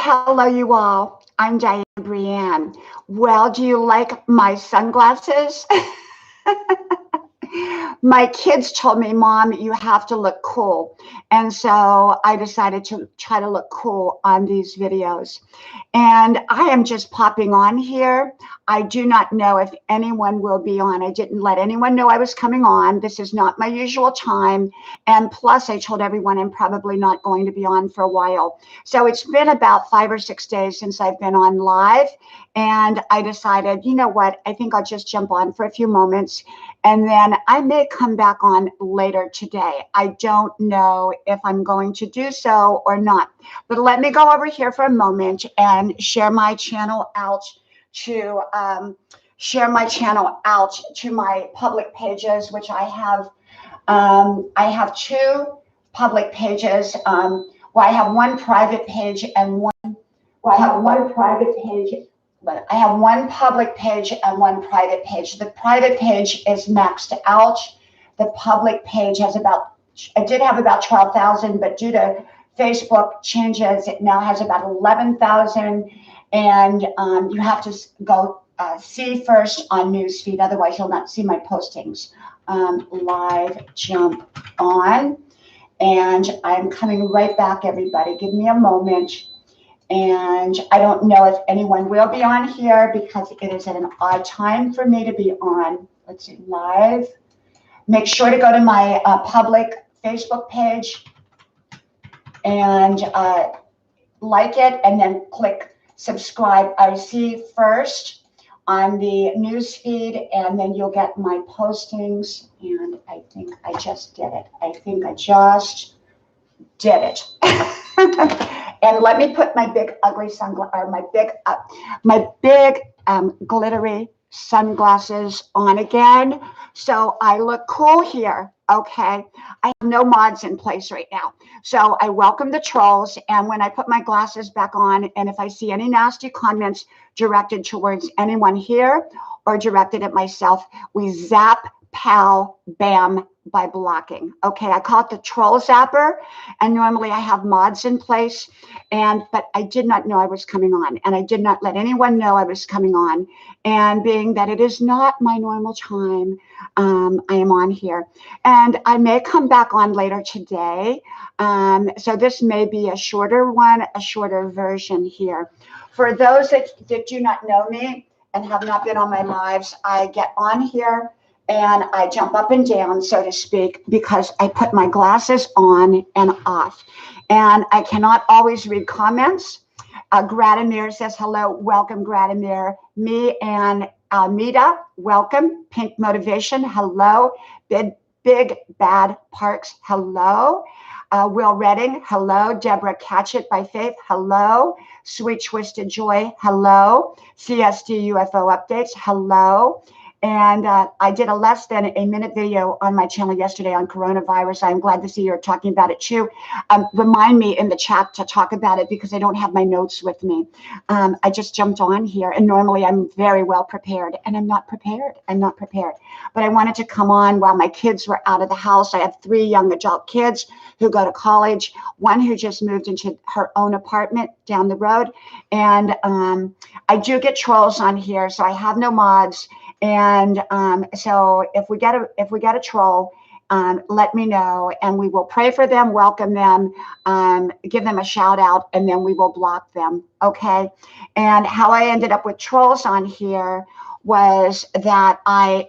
hello, you all. I'm Diane Brienne. Well, do you like my sunglasses? My kids told me, Mom, you have to look cool. And so I decided to try to look cool on these videos. And I am just popping on here. I do not know if anyone will be on. I didn't let anyone know I was coming on. This is not my usual time. And plus, I told everyone I'm probably not going to be on for a while. So it's been about 5 or 6 days since I've been on live. And I decided, you know what, I think I'll just jump on for a few moments. And then I may come back on later today. I don't know if I'm going to do so or not. But let me go over here for a moment and share my channel out to my public pages, which I have. I have 2 public pages. Well, I have one private page and one. Well, I have one private page. But I have one public page and one private page. The private page is maxed out. The public page has I did have about 12,000, but due to Facebook changes, it now has about 11,000. And you have to go see first on newsfeed. Otherwise, you'll not see my postings. Live jump on. And I'm coming right back, everybody. Give me a moment. And I don't know if anyone will be on here because it is at an odd time for me to be on. Let's see, live. Make sure to go to my public Facebook page and like it, and then click subscribe. I see first on the news feed, and then you'll get my postings. And I think I just did it. And let me put my big ugly sunglasses, or my big glittery sunglasses on again, so I look cool here. Okay, I have no mods in place right now, so I welcome the trolls. And when I put my glasses back on, and if I see any nasty comments directed towards anyone here or directed at myself, we zap, pow, bam, by blocking. Okay, I call it the troll zapper, and normally I have mods in place, but I did not know I was coming on, and I did not let anyone know I was coming on. And being that it is not my normal time, I am on here, and I may come back on later today. So this may be a shorter one, a shorter version here. For those that do not know me and have not been on my lives, I get on here and I jump up and down, so to speak, because I put my glasses on and off. And I cannot always read comments. Gradimir says, hello, welcome, Gradimir. Me and Almeida, welcome. Pink Motivation, hello. Big Bad Parks, hello. Will Redding, hello. Deborah Catchett by Faith, hello. Sweet Twisted Joy, hello. CSD UFO Updates, hello. And I did a less than a minute video on my channel yesterday on coronavirus. I'm glad to see you're talking about it too. Remind me in the chat to talk about it because I don't have my notes with me. I just jumped on here, and normally I'm very well prepared, and I'm not prepared. But I wanted to come on while my kids were out of the house. I have 3 young adult kids who go to college, one who just moved into her own apartment down the road. And I do get trolls on here, so I have no mods. And so if we get a troll, let me know, and we will pray for them, welcome them, give them a shout out, and then we will block them. Okay. And how I ended up with trolls on here was that I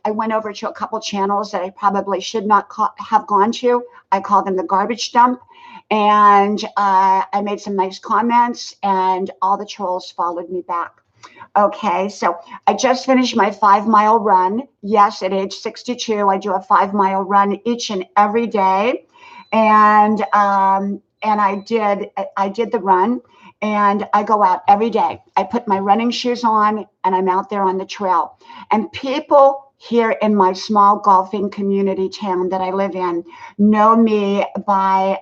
went over to a couple channels that I probably should not have gone to. I call them the garbage dump. And I made some nice comments, and all the trolls followed me back. Okay, so I just finished my 5-mile run. Yes, at age 62, I do a 5-mile run each and every day, and I did the run, and I go out every day. I put my running shoes on, and I'm out there on the trail. And people here in my small golfing community town that I live in know me by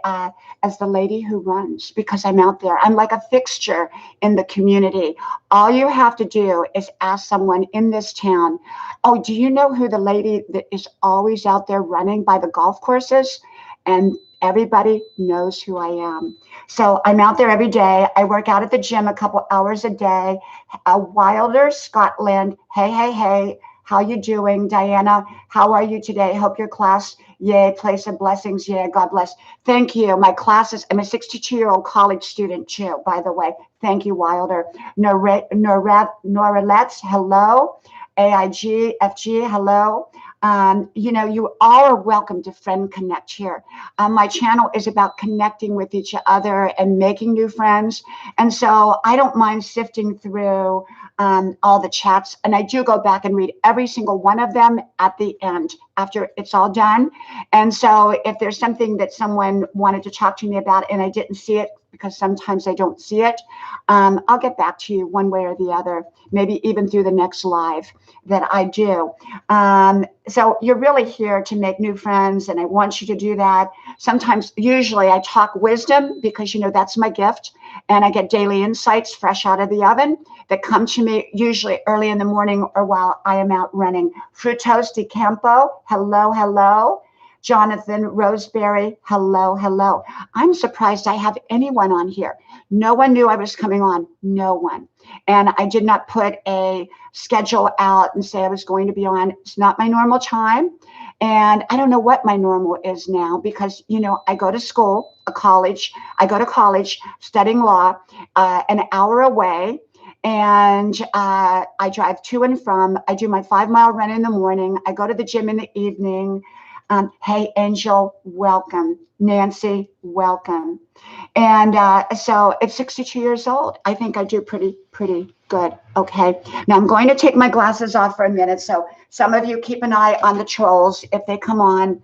as the lady who runs, because I'm out there. I'm like a fixture in the community. All you have to do is ask someone in this town, oh, do you know who the lady that is always out there running by the golf courses? And everybody knows who I am. So I'm out there every day. I work out at the gym a couple hours a day. Wilder, Scotland. Hey, hey, hey. How you doing, Diana? How are you today? Hope your class, yay, place of blessings, yeah, God bless. Thank you. My classes, I'm a 62-year-old college student too, by the way. Thank you, Wilder. Noreletz, hello. AIG, FG, hello. You all are welcome to Friend Connect here. My channel is about connecting with each other and making new friends. And so I don't mind sifting through all the chats. And I do go back and read every single one of them at the end after it's all done. And so if there's something that someone wanted to talk to me about and I didn't see it, because sometimes I don't see it, I'll get back to you one way or the other, maybe even through the next live that I do. So you're really here to make new friends, and I want you to do that. Sometimes, usually I talk wisdom because, that's my gift, and I get daily insights fresh out of the oven that come to me usually early in the morning or while I am out running. Frutos de Campo, hello, hello. Jonathan Roseberry, hello, hello. I'm surprised I have anyone on here. No one knew I was coming on, no one. And I did not put a schedule out and say I was going to be on. It's not my normal time. And I don't know what my normal is now because, I go to school, I go to college studying law, an hour away. And I drive to and from. I do my 5-mile run in the morning. I go to the gym in the evening. Hey, Angel, welcome. Nancy, welcome. And so at 62 years old, I think I do pretty good. Okay. Now I'm going to take my glasses off for a minute. So some of you keep an eye on the trolls if they come on.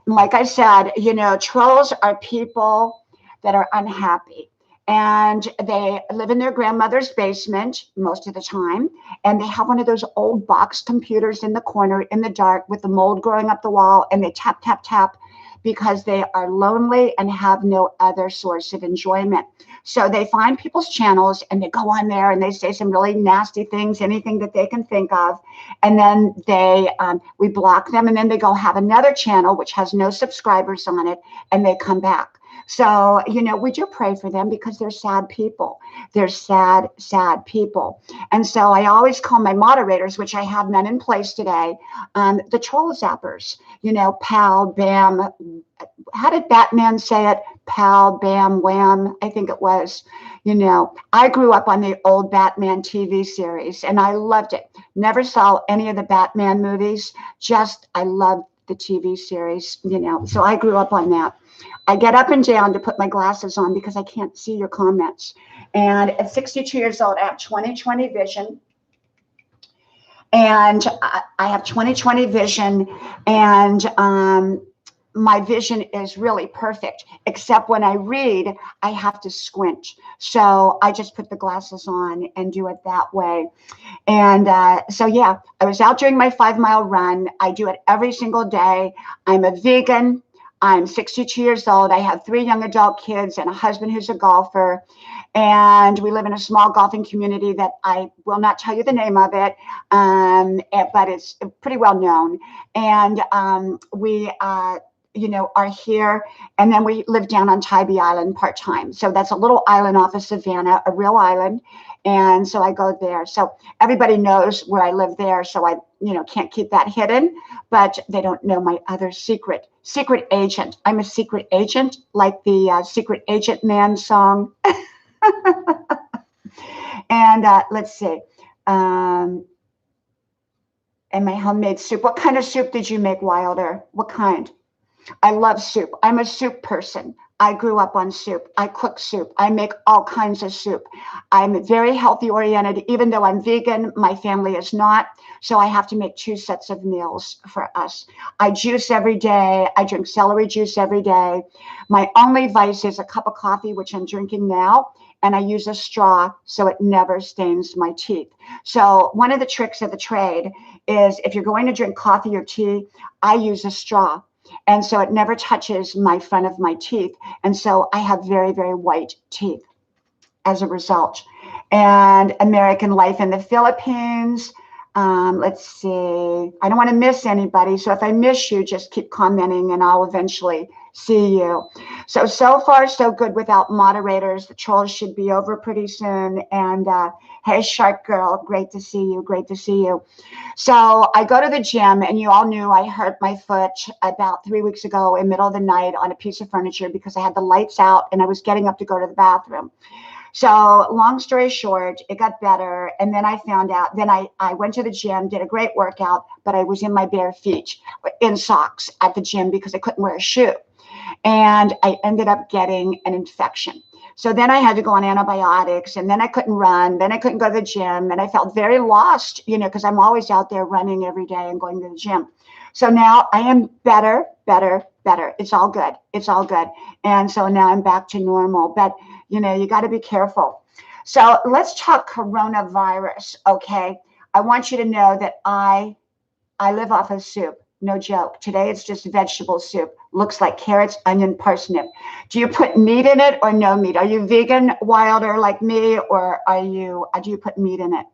Like I said, trolls are people that are unhappy. And they live in their grandmother's basement most of the time. And they have one of those old box computers in the corner in the dark with the mold growing up the wall. And they tap, tap, tap because they are lonely and have no other source of enjoyment. So they find people's channels and they go on there and they say some really nasty things, anything that they can think of. And then we block them. And then they go have another channel, which has no subscribers on it. And they come back. So, we do pray for them because they're sad people. They're sad, sad people. And so I always call my moderators, which I have none in place today, the troll zappers, pal, bam. How did Batman say it? Pal, bam, wham. I think it was, I grew up on the old Batman TV series and I loved it. Never saw any of the Batman movies. I loved the TV series, so I grew up on that. I get up and down to put my glasses on because I can't see your comments. And at 62 years old, I have 20/20 vision. And I have 20/20 vision. And my vision is really perfect, except when I read, I have to squint. So I just put the glasses on and do it that way. And so, yeah, I was out doing my 5-mile run. I do it every single day. I'm a vegan. I'm 62 years old. I have 3 young adult kids and a husband who's a golfer. And we live in a small golfing community that I will not tell you the name of it, but it's pretty well known. And we are here. And then we live down on Tybee Island part-time. So that's a little island off of Savannah, a real island. And so I go there. So everybody knows where I live there. So I, can't keep that hidden, but they don't know my other secret agent. I'm a secret agent, like the Secret Agent Man song. And let's see. And my homemade soup. What kind of soup did you make, Wilder? What kind? I love soup. I'm a soup person. I grew up on soup. I cook soup. I make all kinds of soup. I'm very healthy oriented. Even though I'm vegan, my family is not. So I have to make 2 sets of meals for us. I juice every day. I drink celery juice every day. My only vice is a cup of coffee, which I'm drinking now. And I use a straw so it never stains my teeth. So one of the tricks of the trade is if you're going to drink coffee or tea, I use a straw. And so it never touches my front of my teeth. And so I have very, very white teeth as a result. And American life in the Philippines. Let's see. I don't want to miss anybody. So if I miss you, just keep commenting and I'll eventually see you. So far, so good without moderators. The trolls should be over pretty soon. And hey, Shark Girl, great to see you. Great to see you. So I go to the gym, and you all knew I hurt my foot about 3 weeks ago in the middle of the night on a piece of furniture because I had the lights out and I was getting up to go to the bathroom. So long story short, it got better. And then I found out, then I went to the gym, did a great workout, but I was in my bare feet in socks at the gym because I couldn't wear a shoe. And I ended up getting an infection. So then I had to go on antibiotics, and then I couldn't run. Then I couldn't go to the gym, and I felt very lost, because I'm always out there running every day and going to the gym. So now I am better. It's all good. It's all good. And so now I'm back to normal. But, you got to be careful. So let's talk coronavirus, okay? I want you to know that I live off of soup. No joke. Today it's just vegetable soup. Looks like carrots, onion, parsnip. Do you put meat in it or no meat? Are you vegan, wilder like me, or do you put meat in it?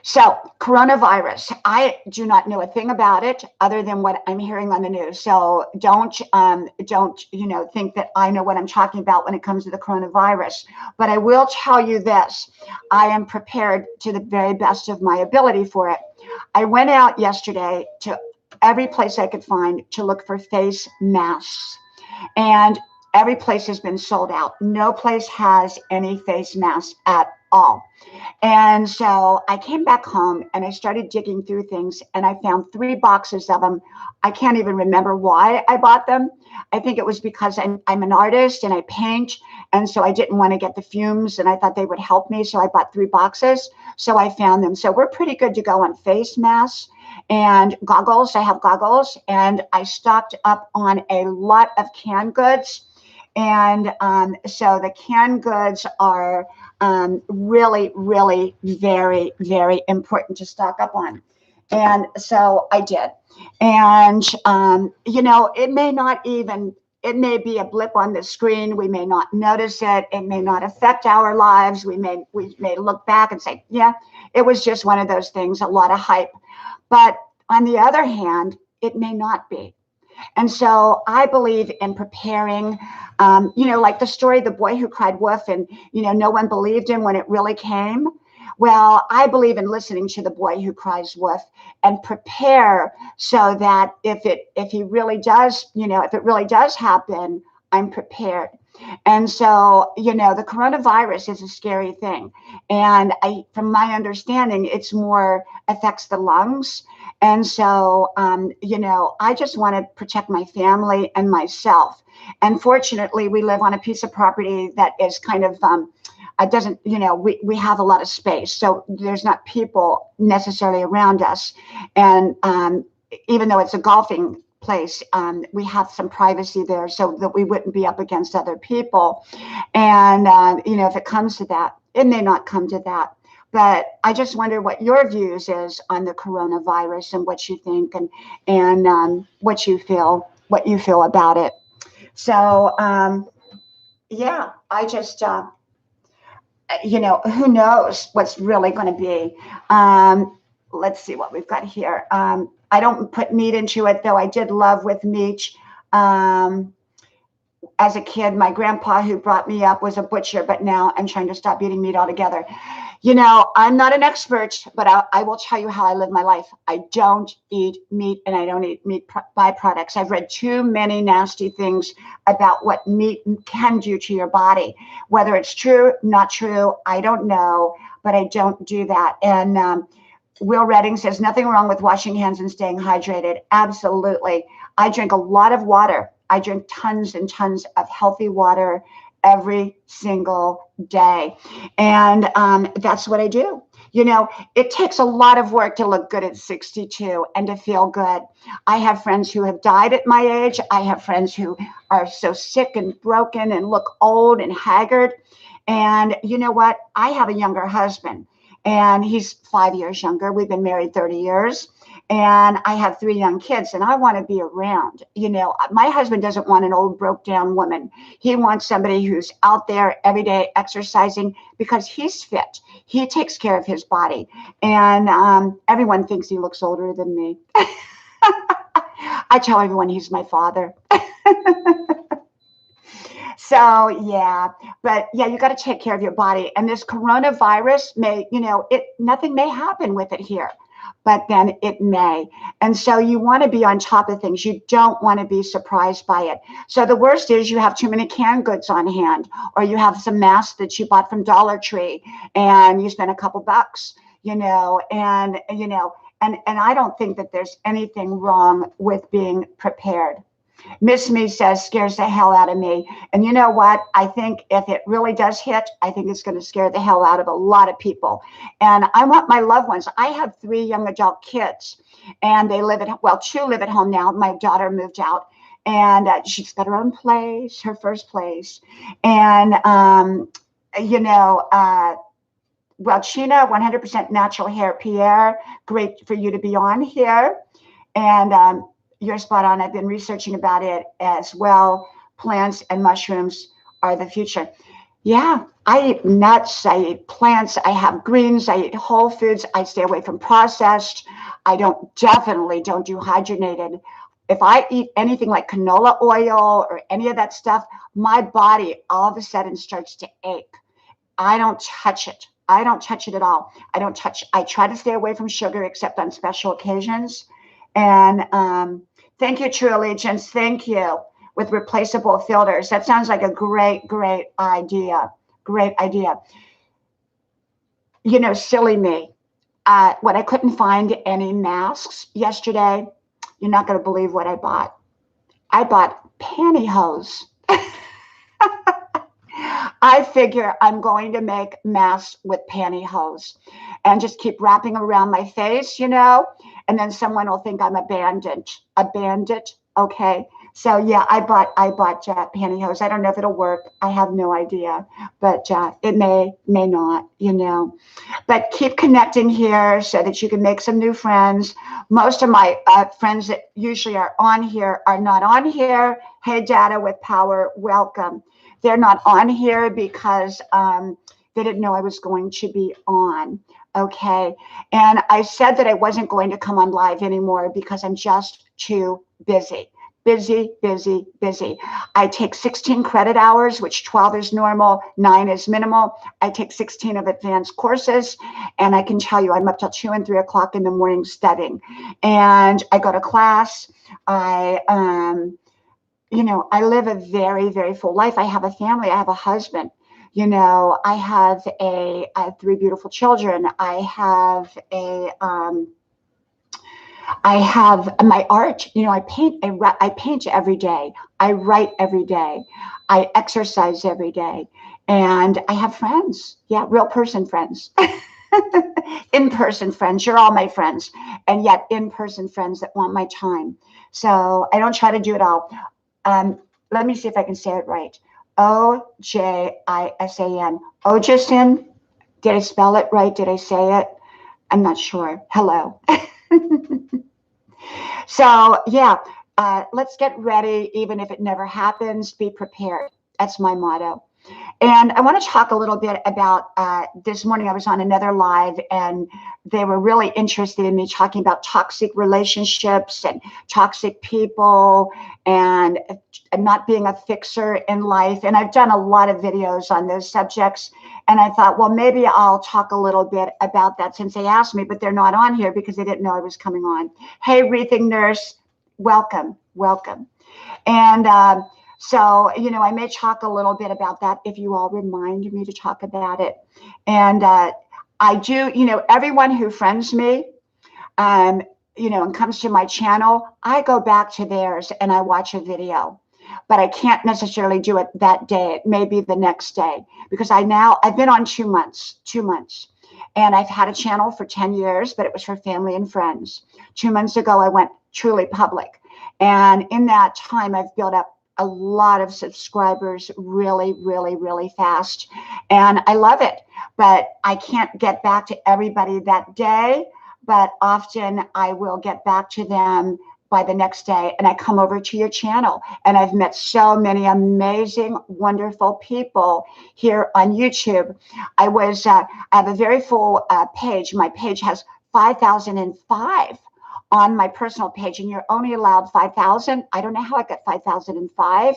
So coronavirus, I do not know a thing about it other than what I'm hearing on the news. So don't think that I know what I'm talking about when it comes to the coronavirus. But I will tell you this: I am prepared to the very best of my ability for it. I went out yesterday to every place I could find to look for face masks, and every place has been sold out. No place has any face masks at all. And so I came back home and I started digging through things, and I found 3 boxes of them. I can't even remember why I bought them. I think it was because I'm an artist and I paint. And so I didn't want to get the fumes, and I thought they would help me. So I bought 3 boxes. So I found them. So we're pretty good to go on face masks and goggles. I have goggles, and I stocked up on a lot of canned goods. And so the canned goods are really, really very, very important to stock up on. And so I did. And, it may be a blip on the screen. We may not notice it. It may not affect our lives. We may look back and say, yeah, it was just one of those things, a lot of hype. But on the other hand, it may not be. And so I believe in preparing, like the story, the boy who cried wolf, and, no one believed him when it really came. Well, I believe in listening to the boy who cries wolf and prepare so that if it really does happen, I'm prepared. And so, the coronavirus is a scary thing. And from my understanding, it's more affects the lungs. And so, I just want to protect my family and myself. And fortunately, we live on a piece of property that is kind of, we have a lot of space. So there's not people necessarily around us. And even though it's a golfing place, we have some privacy there so that we wouldn't be up against other people. And, if it comes to that, it may not come to that. But I just wonder what your views is on the coronavirus and what you think and what you feel about it. So, I just, who knows what's really going to be. Let's see what we've got here. I don't put meat into it, though I did love with meat. As a kid, my grandpa who brought me up was a butcher, but now I'm trying to stop eating meat altogether. I'm not an expert, but I will tell you how I live my life. I don't eat meat, and I don't eat meat byproducts. I've read too many nasty things about what meat can do to your body. Whether it's true, not true, I don't know, but I don't do that. And Will Redding says, nothing wrong with washing hands and staying hydrated. Absolutely. I drink a lot of water. I drink tons and tons of healthy water every single day. And that's what I do. It takes a lot of work to look good at 62 and to feel good. I have friends who have died at my age. I have friends who are so sick and broken and look old and haggard. And you know what? I have a younger husband, and he's 5 years younger. We've been married 30 years. And I have 3 young kids and I want to be around. My husband doesn't want an old broke down woman. He wants somebody who's out there every day exercising because he's fit. He takes care of his body. And everyone thinks he looks older than me. I tell everyone he's my father. So, yeah, but yeah, you got to take care of your body. And this coronavirus nothing may happen with it here, but then it may. And so you want to be on top of things. You don't want to be surprised by it. So the worst is you have too many canned goods on hand, or you have some masks that you bought from Dollar Tree and you spent a couple bucks, and I don't think that there's anything wrong with being prepared. Miss Me says scares the hell out of me. And you know what? I think if it really does hit, I think it's going to scare the hell out of a lot of people. And I want my loved ones. I have 3 young adult kids and they live 2 live at home now. My daughter moved out and she's got her own place, her first place. And, China, 100% natural hair. Pierre, great for you to be on here. And, you're spot on. I've been researching about it as well. Plants and mushrooms are the future. Yeah, I eat nuts. I eat plants. I have greens. I eat whole foods. I stay away from processed. I definitely don't do hydrogenated. If I eat anything like canola oil or any of that stuff, my body all of a sudden starts to ache. I don't touch it. I don't touch it at all. I try to stay away from sugar except on special occasions. And thank you, True Allegiance. Thank you. With replaceable filters. That sounds like a great, great idea. Great idea. Silly me. When I couldn't find any masks yesterday, you're not going to believe what I bought. I bought pantyhose. I figure I'm going to make masks with pantyhose and just keep wrapping around my face, and then someone will think I'm a bandit. Okay. So yeah, I bought pantyhose. I don't know if it'll work. I have no idea, but it may not, but keep connecting here so that you can make some new friends. Most of my friends that usually are on here are not on here. Hey, Data with Power, welcome. They're not on here because they didn't know I was going to be on. Okay. And I said that I wasn't going to come on live anymore because I'm just too busy. Busy. I take 16 credit hours, which 12 is normal, 9 is minimal. I take 16 of advanced courses. And I can tell you, I'm up till 2 and 3 o'clock in the morning studying. And I go to class. I live a very, very full life. I have a family. I have a husband. I have 3 beautiful children. I have my art. I paint. I paint every day. I write every day. I exercise every day, and I have friends. Yeah, real person friends. In-person friends. You're all my friends, and yet in-person friends that want my time. So I don't try to do it all. Let me see if I can say it right. Ojisan. Ojisan. Did I spell it right? Did I say it? I'm not sure. Hello. So yeah, let's get ready. Even if it never happens, be prepared. That's my motto. And I want to talk a little bit about this morning. I was on another live and they were really interested in me talking about toxic relationships and toxic people and not being a fixer in life. And I've done a lot of videos on those subjects. And I thought, well, maybe I'll talk a little bit about that since they asked me, but they're not on here because they didn't know I was coming on. Hey, Rethink Nurse, welcome. And so, I may talk a little bit about that if you all remind me to talk about it. And I do, everyone who friends me, and comes to my channel, I go back to theirs and I watch a video. But I can't necessarily do it that day. It may be the next day because I've been on 2 months. And I've had a channel for 10 years, but it was for family and friends. 2 months ago, I went truly public. And in that time, I've built up a lot of subscribers really, really, really fast. And I love it, but I can't get back to everybody that day. but often I will get back to them by the next day, and I come over to your channel, and I've met so many amazing, wonderful people here on YouTube. I have a very full page. My page has 5,005 on my personal page, and you're only allowed 5,000. I don't know how I got 5,005.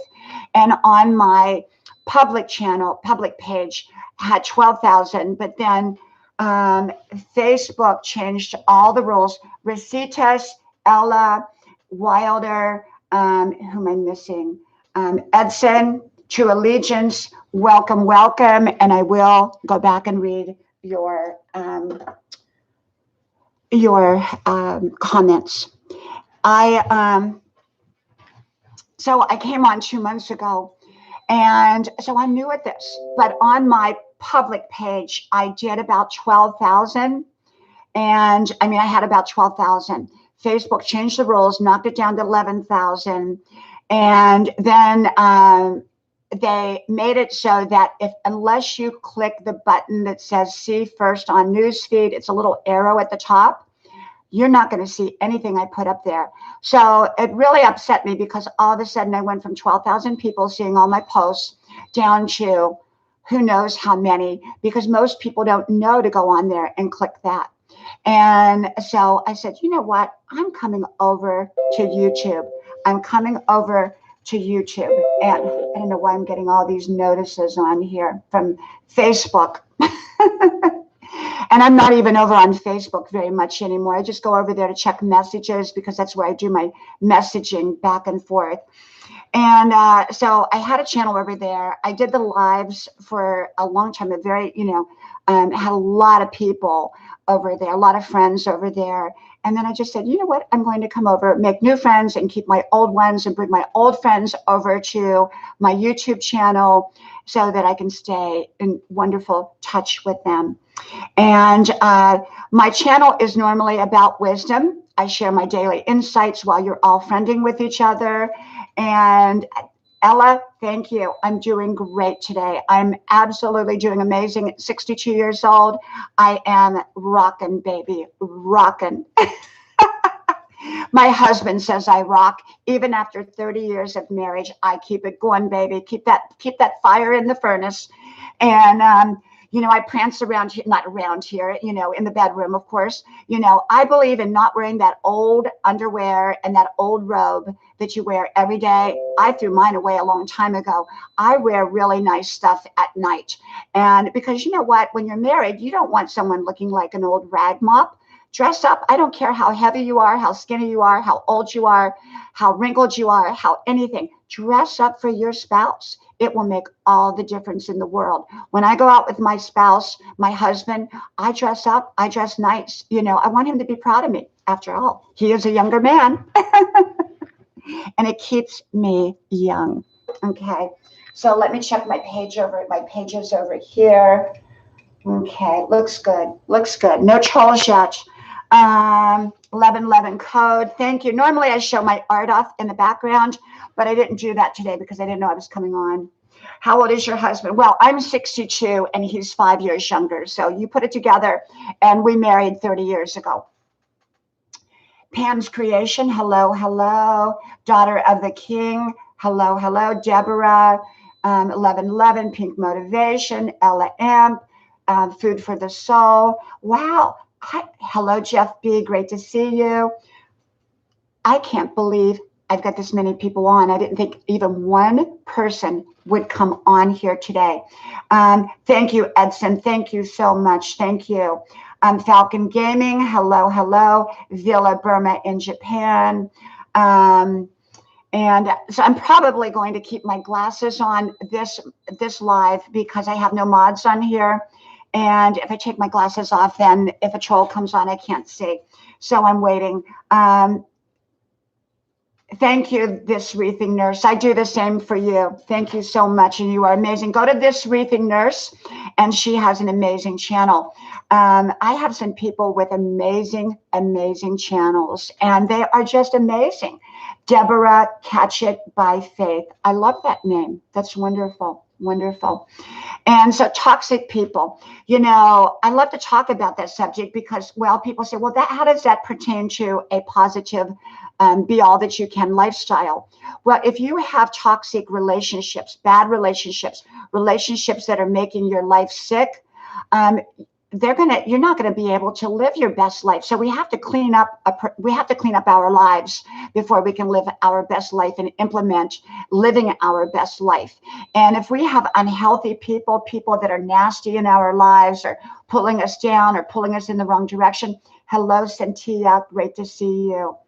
And on my public channel, public page had 12,000, but then Facebook changed all the rules. Recitas, Ella, Wilder, who am I missing? Edson, True Allegiance, welcome, welcome. And I will go back and read your comments. So I came on 2 months ago, and so I'm new at this, but on my public page, I did about 12,000. And I mean, I had about 12,000. Facebook changed the rules, knocked it down to 11,000. And then they made it so that unless you click the button that says see first on newsfeed, it's a little arrow at the top, you're not going to see anything I put up there. So it really upset me, because all of a sudden I went from 12,000 people seeing all my posts down to who knows how many, because most people don't know to go on there and click that. And so I said, you know what? I'm coming over to YouTube. I'm coming over to YouTube. And I don't know why I'm getting all these notices on here from Facebook. And I'm not even over on Facebook very much anymore. I just go over there to check messages, because that's where I do my messaging back and forth. And so I had a channel over there. I did the lives for a long time. Had a lot of people over there, a lot of friends over there. And then I just said, you know what? I'm going to come over, make new friends, and keep my old ones, and bring my old friends over to my YouTube channel so that I can stay in wonderful touch with them. And my channel is normally about wisdom. I share my daily insights while you're all friending with each other. And Ella, thank you. I'm doing great today. I'm absolutely doing amazing. At 62 years old, I am rocking, baby, rocking. My husband says I rock. Even after 30 years of marriage, I keep it going, baby. Keep that fire in the furnace. And I prance around here, not around here, in the bedroom, of course. I believe in not wearing that old underwear and that old robe that you wear every day. I threw mine away a long time ago. I wear really nice stuff at night. And because you know what, when you're married, you don't want someone looking like an old rag mop. Dress up. I don't care how heavy you are, how skinny you are, how old you are, how wrinkled you are, how anything. Dress up for your spouse. It will make all the difference in the world. When I go out with my spouse, my husband, I dress up, I dress nice. I want him to be proud of me. After all, he is a younger man. And it keeps me young. Okay. So let me check my page over. My page is over here. Okay. Looks good. Looks good. No trolls yet. 1111 code. Thank you. Normally I show my art off in the background, but I didn't do that today because I didn't know I was coming on. How old is your husband? Well, I'm 62 and he's 5 years younger. So you put it together, and we married 30 years ago. Pam's Creation. Hello, hello. Daughter of the King. Hello, hello. Deborah. 1111. Pink Motivation. Ella Amp. Food for the Soul. Wow. Hi. Hello, Jeff B. Great to see you. I can't believe I've got this many people on. I didn't think even one person would come on here today. Thank you, Edson. Thank you so much. Thank you. Falcon Gaming. Hello, hello. Villa Burma in Japan. And so I'm probably going to keep my glasses on this live because I have no mods on here. And if I take my glasses off, then if a troll comes on, I can't see. So I'm waiting. Thank you, This Wreathing Nurse. I do the same for you. Thank you so much. And you are amazing. Go to This Wreathing Nurse, and she has an amazing channel. I have some people with amazing, amazing channels, and they are just amazing. Deborah Catch It by Faith. I love that name. That's wonderful. Wonderful. And so toxic people, you know, I love to talk about that subject because, well, people say, well, that how does that pertain to a positive, be all that you can lifestyle? Well, if you have toxic relationships, bad relationships, relationships that are making your life sick, um, you're not gonna be able to live your best life. So we have to clean up. We have to clean up our lives before we can live our best life and implement living our best life. And if we have unhealthy people, people that are nasty in our lives, or pulling us down or pulling us in the wrong direction. Hello, Cynthia. Great to see you.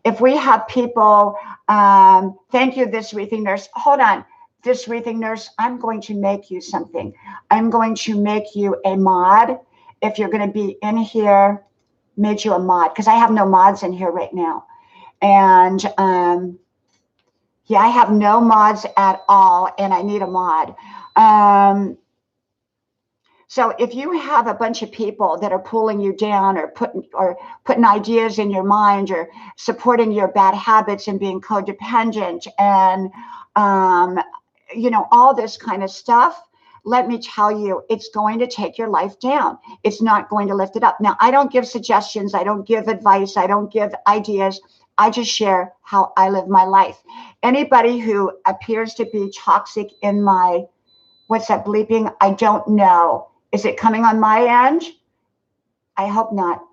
If we have people, thank you, this wreathing nurse. Hold on. This wreathing nurse, I'm going to make you something. I'm going to make you a mod. If you're going to be in here, made you a mod, because I have no mods in here right now. And yeah, I have no mods at all, and I need a mod. So if you have a bunch of people that are pulling you down, or putting ideas in your mind, or supporting your bad habits and being codependent, and you know, all this kind of stuff, let me tell you, it's going to take your life down. It's not going to lift it up. Now, I don't give suggestions. I don't give advice. I don't give ideas. I just share how I live my life. Anybody who appears to be toxic in my, what's that bleeping? I don't know. Is it coming on my end? I hope not.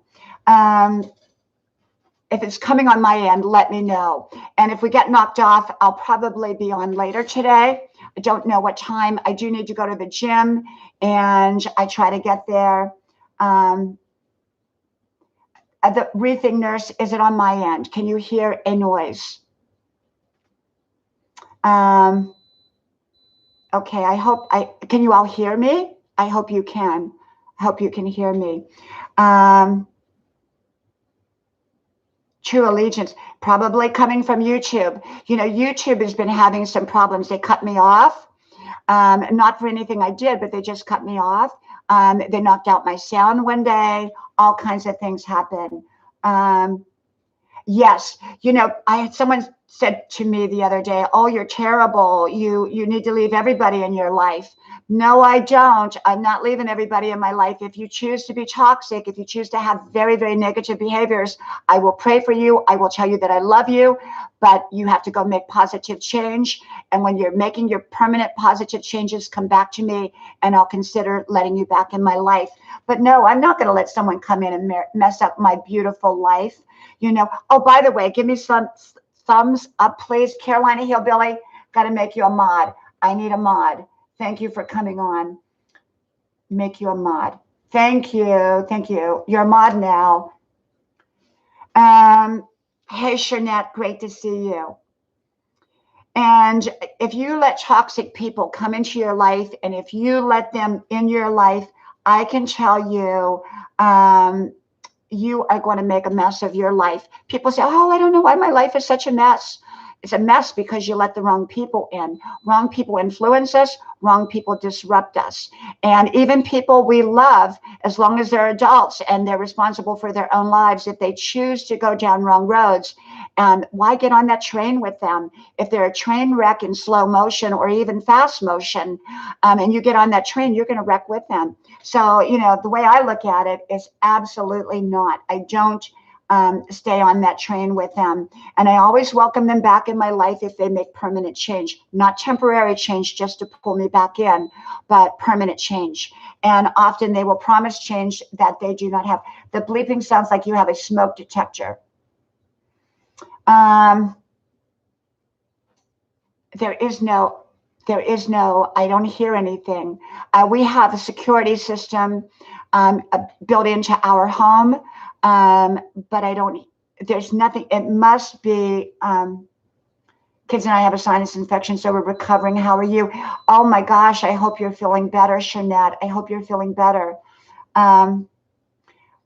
If it's coming on my end, let me know. And if we get knocked off, I'll probably be on later today. I don't know what time. I do need to go to the gym, and I try to get there. The wreathing nurse, is it on my end? Can you hear a noise? Okay, can you all hear me? I hope you can. I hope you can hear me. True allegiance, probably coming from YouTube. You know, YouTube has been having some problems. They cut me off, not for anything I did, but they just cut me off. They knocked out my sound one day. All kinds of things happen. Yes, you know, someone said to me the other day, "Oh, you're terrible. You need to leave everybody in your life." No, I don't. I'm not leaving everybody in my life. If you choose to be toxic, if you choose to have very, very negative behaviors, I will pray for you. I will tell you that I love you, but you have to go make positive change. And when you're making your permanent positive changes, come back to me, and I'll consider letting you back in my life. But no, I'm not going to let someone come in and mess up my beautiful life. You know, oh, by the way, give me some thumbs up, please. Carolina Hillbilly, got to make you a mod. I need a mod. Thank you for coming on. Make you a mod. Thank you. Thank you. You're a mod now. Hey, Shernette, great to see you. And if you let toxic people come into your life, and if you let them in your life, I can tell you, you are going to make a mess of your life. People say, oh, I don't know why my life is such a mess. It's a mess because you let the wrong people in. Wrong people influence us. Wrong people disrupt us. And even people we love, as long as they're adults and they're responsible for their own lives, if they choose to go down wrong roads, why get on that train with them? If they're a train wreck in slow motion or even fast motion, and you get on that train, you're going to wreck with them. So, you know, the way I look at it is absolutely not. I don't stay on that train with them. And I always welcome them back in my life if they make permanent change, not temporary change just to pull me back in, but permanent change. And often they will promise change that they do not have. The bleeping sounds like you have a smoke detector. There is no, I don't hear anything. We have a security system built into our home, but there's nothing. It must be, kids and I have a sinus infection, so we're recovering. How are you? Oh my gosh, I hope you're feeling better, Shanette. I hope you're feeling better.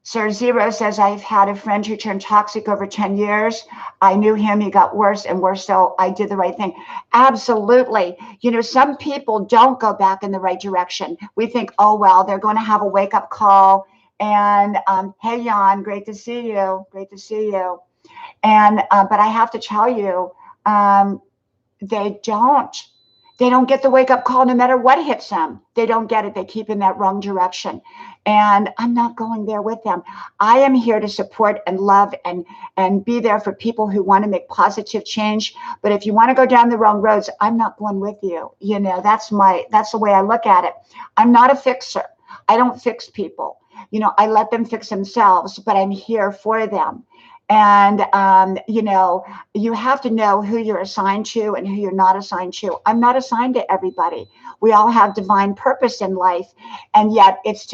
Sir Zero says, I've had a friend who turned toxic over 10 years. I knew him. He got worse and worse. So I did the right thing. Absolutely. You know, some people don't go back in the right direction. We think, oh, well, they're going to have a wake up call. And hey, Jan, great to see you. Great to see you. And but I have to tell you, they don't. They don't get the wake-up call no matter what hits them. They don't get it. They keep in that wrong direction. And I'm not going there with them. I am here to support and love and be there for people who want to make positive change. But if you want to go down the wrong roads, I'm not going with you. You know, that's the way I look at it. I'm not a fixer. I don't fix people. You know, I let them fix themselves, but I'm here for them. And, you know, you have to know who you're assigned to and who you're not assigned to. I'm not assigned to everybody. We all have divine purpose in life, and yet it's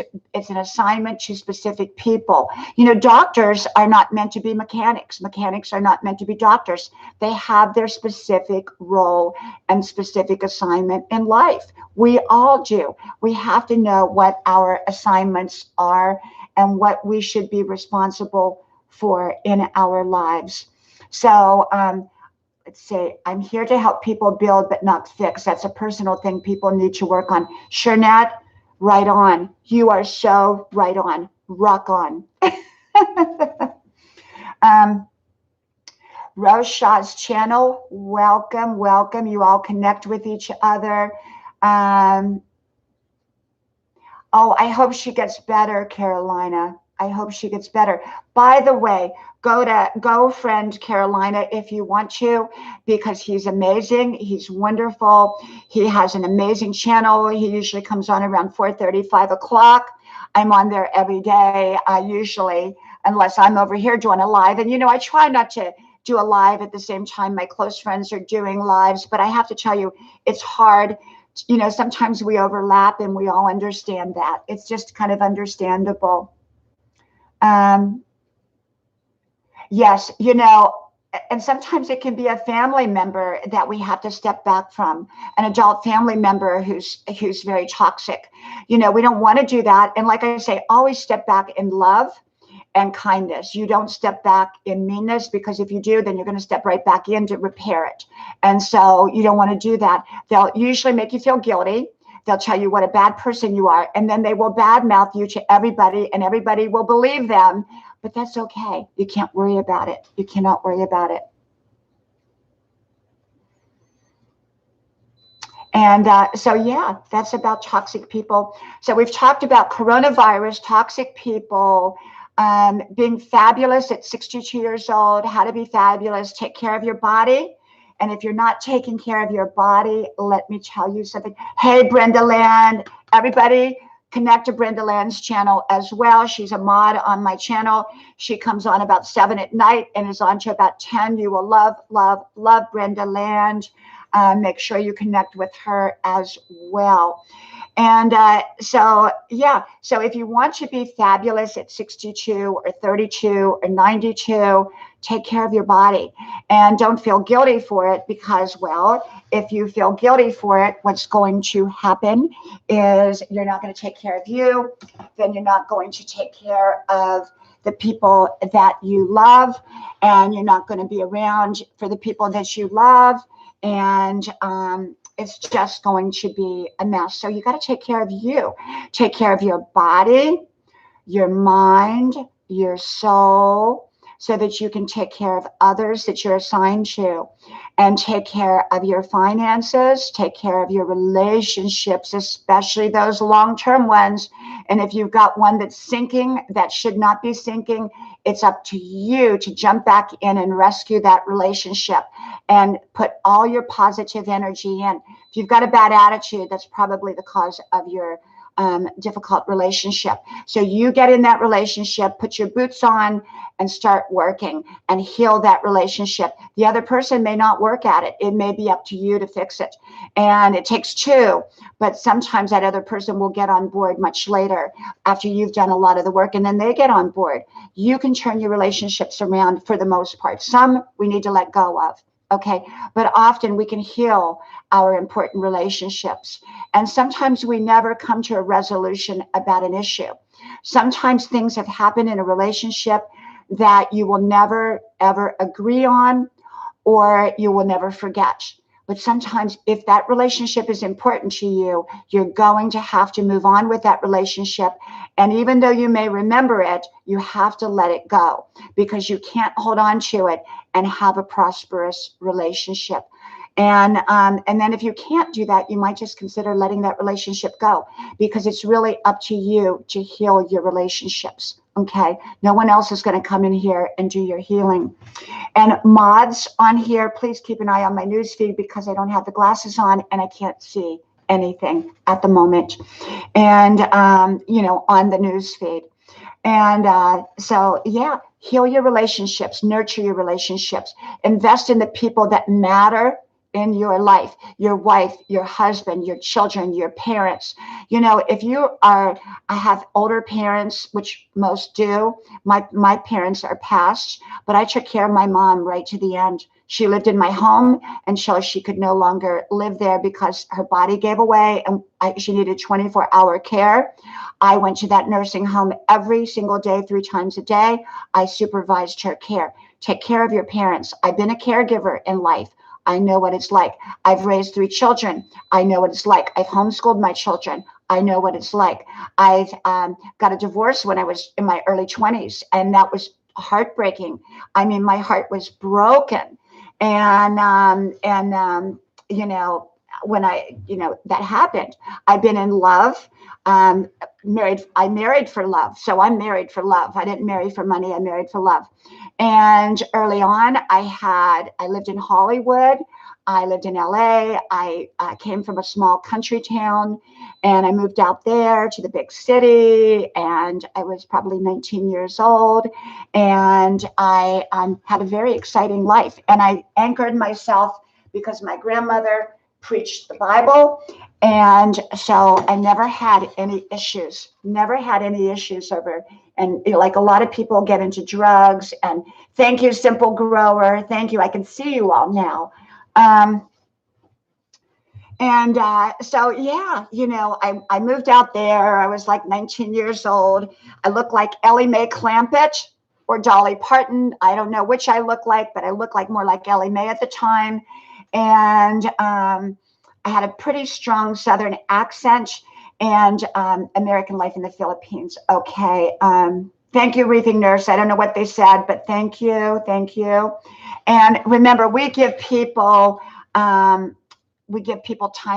an assignment to specific people. You know, doctors are not meant to be mechanics. Mechanics are not meant to be doctors. They have their specific role and specific assignment in life. We all do. We have to know what our assignments are and what we should be responsible for in our lives. So let's say I'm here to help people build but not fix. That's a personal thing people need to work on. Shernette, right on. You are so right on. Rock on. Rose Shaw's channel, welcome, welcome. You all connect with each other. Oh, I hope she gets better, Carolina. I hope she gets better. By the way, go friend Carolina if you want to, because he's amazing. He's wonderful. He has an amazing channel. He usually comes on around 4:30, 5 o'clock. I'm on there every day, usually, unless I'm over here doing a live. And, you know, I try not to do a live at the same time my close friends are doing lives, but I have to tell you, it's hard. You know, sometimes we overlap, and we all understand that. It's just kind of understandable. Yes, you know, and sometimes it can be a family member that we have to step back from, an adult family member who's very toxic. You know, we don't want to do that. And like I say, always step back in love and kindness. You don't step back in meanness, because if you do, then you're going to step right back in to repair it. And so you don't want to do that. They'll usually make you feel guilty. They'll tell you what a bad person you are, and then they will badmouth you to everybody, and everybody will believe them. But that's okay. You can't worry about it. You cannot worry about it. And so, yeah, that's about toxic people. So we've talked about coronavirus, toxic people, being fabulous at 62 years old, how to be fabulous, take care of your body. And if you're not taking care of your body, let me tell you something. Hey, Brenda Land, everybody connect to Brenda Land's channel as well. She's a mod on my channel. She comes on about 7 at night and is on to about 10. You will love, love, love Brenda Land. Make sure you connect with her as well. And so, yeah, so if you want to be fabulous at 62 or 32 or 92, take care of your body, and don't feel guilty for it, because, well, if you feel guilty for it, what's going to happen is you're not going to take care of you, then you're not going to take care of the people that you love, and you're not going to be around for the people that you love, and it's just going to be a mess. So you got to take care of you. Take care of your body, your mind, your soul, so that you can take care of others that you're assigned to, and take care of your finances, take care of your relationships, especially those long-term ones. And if you've got one that's sinking, that should not be sinking, it's up to you to jump back in and rescue that relationship and put all your positive energy in. If you've got a bad attitude, that's probably the cause of your difficult relationship. So you get in that relationship, put your boots on, and start working and heal that relationship. The other person may not work at it. It may be up to you to fix it. And it takes two, but sometimes that other person will get on board much later after you've done a lot of the work, and then they get on board. You can turn your relationships around for the most part. Some we need to let go of. Okay, but often we can heal our important relationships. And sometimes we never come to a resolution about an issue. Sometimes things have happened in a relationship that you will never, ever agree on, or you will never forget. But sometimes if that relationship is important to you, you're going to have to move on with that relationship. And even though you may remember it, you have to let it go, because you can't hold on to it and have a prosperous relationship. And then if you can't do that, you might just consider letting that relationship go, because it's really up to you to heal your relationships. Okay. No one else is going to come in here and do your healing. And mods on here, please keep an eye on my news feed, because I don't have the glasses on and I can't see anything at the moment. And, on the news feed. And so, yeah, heal your relationships, nurture your relationships, invest in the people that matter in your life, your wife, your husband, your children, your parents. If I have older parents, which most do. My parents are passed, but I took care of my mom right to the end. She lived in my home until she could no longer live there because her body gave away and she needed 24-hour care. I went to that nursing home every single day, 3 times a day. I supervised her care. Take care of your parents. I've been a caregiver in life. I know what it's like. I've raised 3 children. I know what it's like. I've homeschooled my children. I know what it's like. I've got a divorce when I was in my early 20s, and that was heartbreaking. I mean, my heart was broken. And when that happened, I've been in love, married. I married for love. So I'm married for love. I didn't marry for money. I married for love. And early on, I lived in Hollywood. I lived in LA. I came from a small country town, and I moved out there to the big city, and I was probably 19 years old, and I had a very exciting life. And I anchored myself because my grandmother preached the Bible, and so I never had any issues over. And like a lot of people get into drugs, and thank you, Simple Grower. Thank you. I can see you all now. So, yeah, I moved out there. I was like 19 years old. I looked like Ellie Mae Clampett or Dolly Parton. I don't know which I look like, but I look like more like Ellie Mae at the time. And I had a pretty strong Southern accent, and American life in the Philippines. Okay. Thank you, Reefing Nurse. I don't know what they said, but thank you. Thank you. And remember, we give people time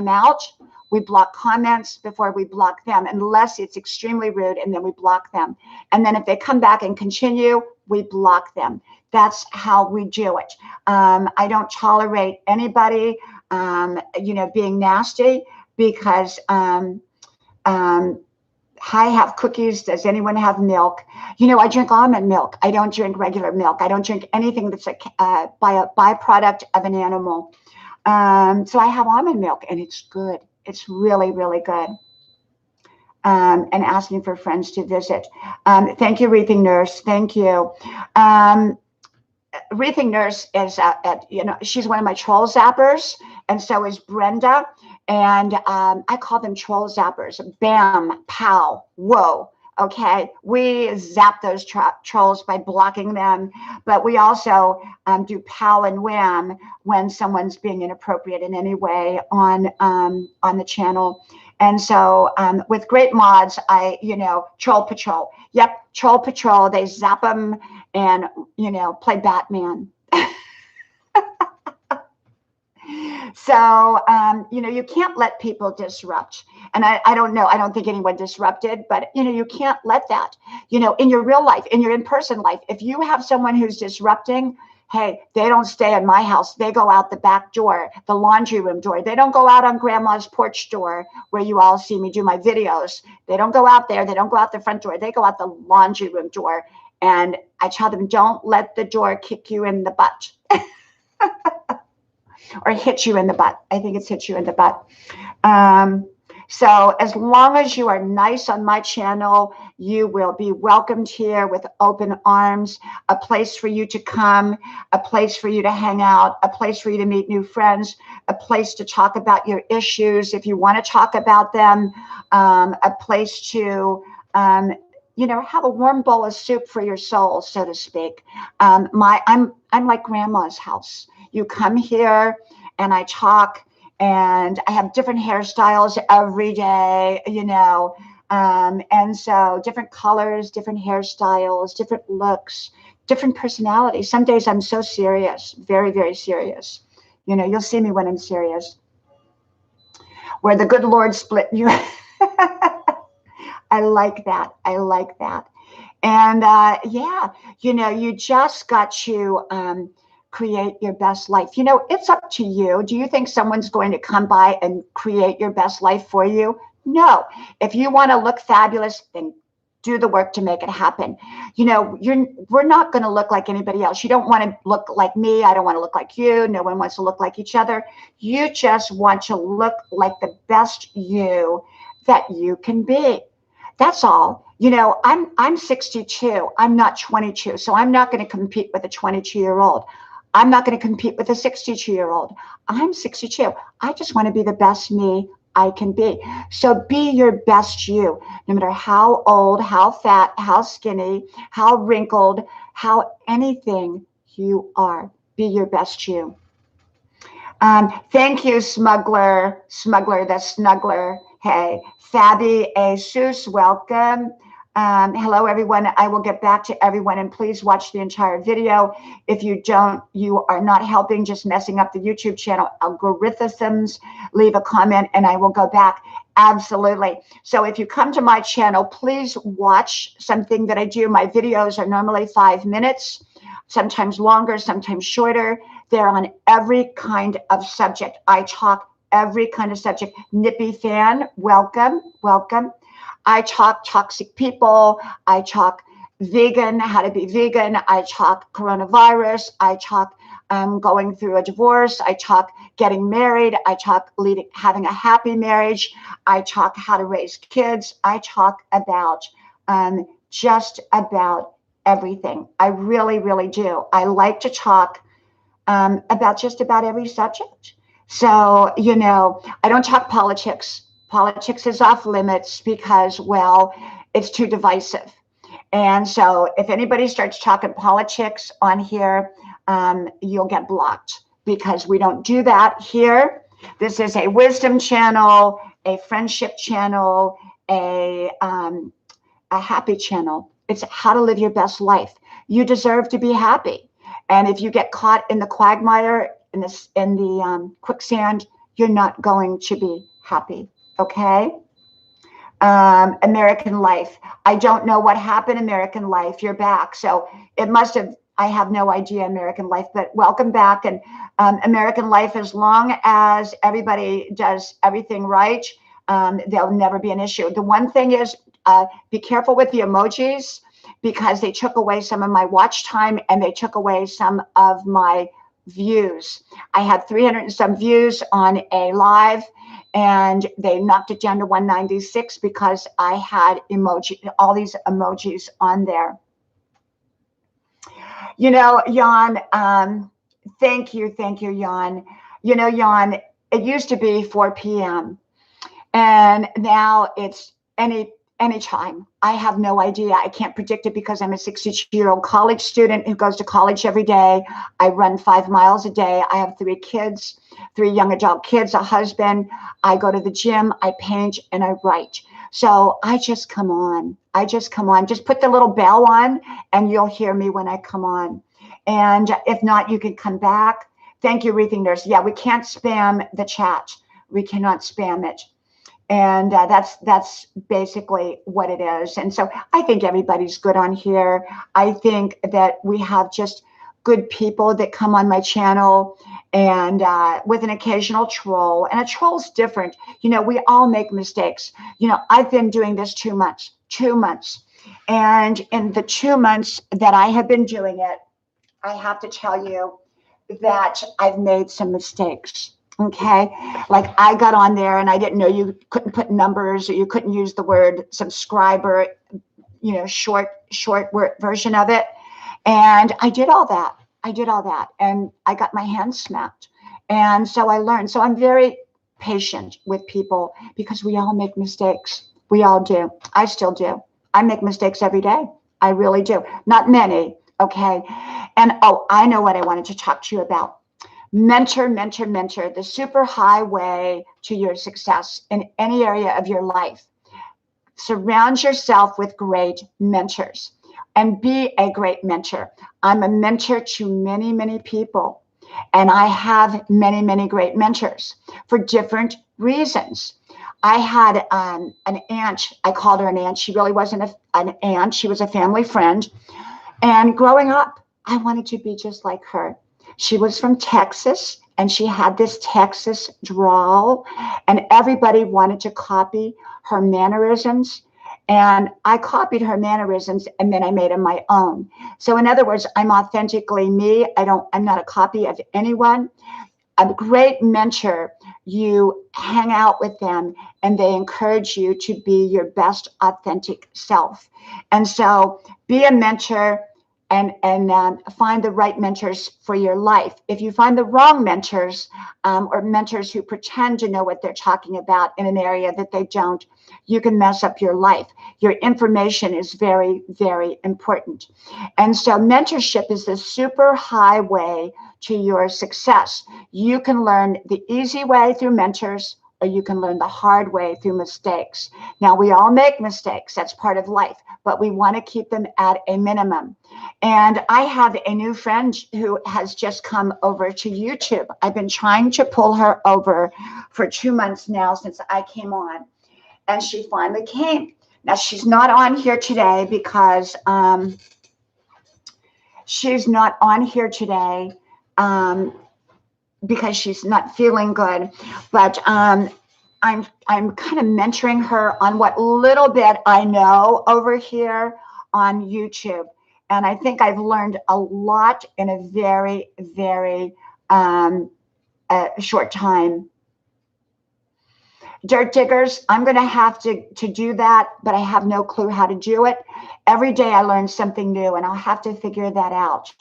out. We block comments before we block them, unless it's extremely rude, and then we block them. And then if they come back and continue, we block them. That's how we do it. I don't tolerate anybody, being nasty, because I have cookies. Does anyone have milk? I drink almond milk. I don't drink regular milk. I don't drink anything that's a byproduct of an animal. So I have almond milk, and it's good. It's really, really good. And asking for friends to visit. Thank you, Reefing Nurse. Thank you. Reefing Nurse is she's one of my troll zappers, and so is Brenda. And I call them troll zappers. Bam, pow, whoa. Okay, we zap those trolls by blocking them, but we also do pow and wham when someone's being inappropriate in any way on the channel. And so with great mods, Troll Patrol. Yep, Troll Patrol. They zap them and play Batman. So, you can't let people disrupt. And I don't know. I don't think anyone disrupted, but, you can't let that, in your real life, in your in-person life. If you have someone who's disrupting, hey, they don't stay in my house. They go out the back door, the laundry room door. They don't go out on grandma's porch door where you all see me do my videos. They don't go out there. They don't go out the front door. They go out the laundry room door. And I tell them, don't let the door kick you in the butt. Or hit you in the butt. I think it's hit you in the butt. So as long as you are nice on my channel, you will be welcomed here with open arms, a place for you to come, a place for you to hang out, a place for you to meet new friends, a place to talk about your issues if you want to talk about them, a place to have a warm bowl of soup for your soul, so to speak. I'm like grandma's house. You come here and I talk, and I have different hairstyles every day, and so different colors, different hairstyles, different looks, different personalities. Some days I'm so serious, very, very serious. You know, you'll see me when I'm serious. Where the good Lord split you. I like that. I like that. And yeah, you know, you just got to create your best life. You know, it's up to you. Do you think someone's going to come by and create your best life for you? No. If you want to look fabulous, then do the work to make it happen. You know, we're not going to look like anybody else. You don't want to look like me. I don't want to look like you. No one wants to look like each other. You just want to look like the best you that you can be. That's all. You know, I'm 62. I'm not 22. So I'm not going to compete with a 22-year-old. I'm not going to compete with a 62-year-old. I'm 62. I just want to be the best me I can be. So be your best you, no matter how old, how fat, how skinny, how wrinkled, how anything you are. Be your best you. Thank you, Smuggler, the Snuggler. Hey, Fabi Asus, welcome. Hello, everyone. I will get back to everyone, and please watch the entire video. If you don't, you are not helping, just messing up the YouTube channel algorithms. Leave a comment, and I will go back. Absolutely. So if you come to my channel, please watch something that I do. My videos are normally 5 minutes, sometimes longer, sometimes shorter. They're on every kind of subject. I talk every kind of subject. Nippy fan, welcome, welcome. I talk toxic people. I talk vegan, how to be vegan. I talk coronavirus. I talk going through a divorce. I talk getting married. I talk having a happy marriage. I talk how to raise kids. I talk about just about everything. I really, really do. I like to talk about just about every subject. So, you know, I don't talk politics. Politics is off limits because, well, it's too divisive. And so if anybody starts talking politics on here, you'll get blocked because we don't do that here. This is a wisdom channel, a friendship channel, a happy channel. It's how to live your best life. You deserve to be happy. And if you get caught in the quagmire, in the quicksand, you're not going to be happy. Okay. American Life. I don't know what happened, American Life. You're back. So it must have, I have no idea, American Life, but welcome back. And American Life, as long as everybody does everything right, there'll never be an issue. The one thing is, be careful with the emojis because they took away some of my watch time and they took away some of my views. I had 300 and some views on a live, and they knocked it down to 196 because I had all these emojis on there. You know, Jan, thank you, Jan. You know, Jan, it used to be 4 p.m. and now it's anytime. I have no idea. I can't predict it because I'm a 62-year-old college student who goes to college every day. I run 5 miles a day. I have 3 kids, 3 young adult kids, a husband. I go to the gym, I paint, and I write. So I just come on. Just put the little bell on and you'll hear me when I come on. And if not, you can come back. Thank you, Wreathing Nurse. Yeah, we can't spam the chat. We cannot spam it. And that's basically what it is. And so I think everybody's good on here. I think that we have just good people that come on my channel, and with an occasional troll. And a troll's different. You know, we all make mistakes. You know, I've been doing this 2 months. And in the 2 months that I have been doing it, I have to tell you that I've made some mistakes. Okay. Like I got on there and I didn't know you couldn't put numbers or you couldn't use the word subscriber, you know, short word version of it. And I did all that. And I got my hands smacked. And so I learned. So I'm very patient with people because we all make mistakes. We all do. I still do. I make mistakes every day. I really do. Not many. Okay. And I know what I wanted to talk to you about. Mentor, the super highway to your success in any area of your life. Surround yourself with great mentors and be a great mentor. I'm a mentor to many, many people. And I have many, many great mentors for different reasons. I had an aunt. I called her an aunt. She really wasn't an aunt. She was a family friend. And growing up, I wanted to be just like her. She was from Texas and she had this Texas drawl, and everybody wanted to copy her mannerisms. And I copied her mannerisms and then I made them my own. So in other words, I'm authentically me. I'm not a copy of anyone. A great mentor, you hang out with them and they encourage you to be your best authentic self. And so be a mentor and find the right mentors for your life. If you find the wrong mentors, or mentors who pretend to know what they're talking about in an area that they don't, you can mess up your life. Your information is very, very important. And so mentorship is the super highway to your success. You can learn the easy way through mentors, or you can learn the hard way through mistakes. Now, we all make mistakes. That's part of life, but we want to keep them at a minimum. And I have a new friend who has just come over to YouTube. I've been trying to pull her over for 2 months now since I came on, and she finally came. Now, she's not on here today because she's not on here today because she's not feeling good. But I'm kind of mentoring her on what little bit I know over here on YouTube. And I think I've learned a lot in a very, very short time. Dirt diggers, I'm going to have to do that, but I have no clue how to do it. Every day I learn something new, and I'll have to figure that out.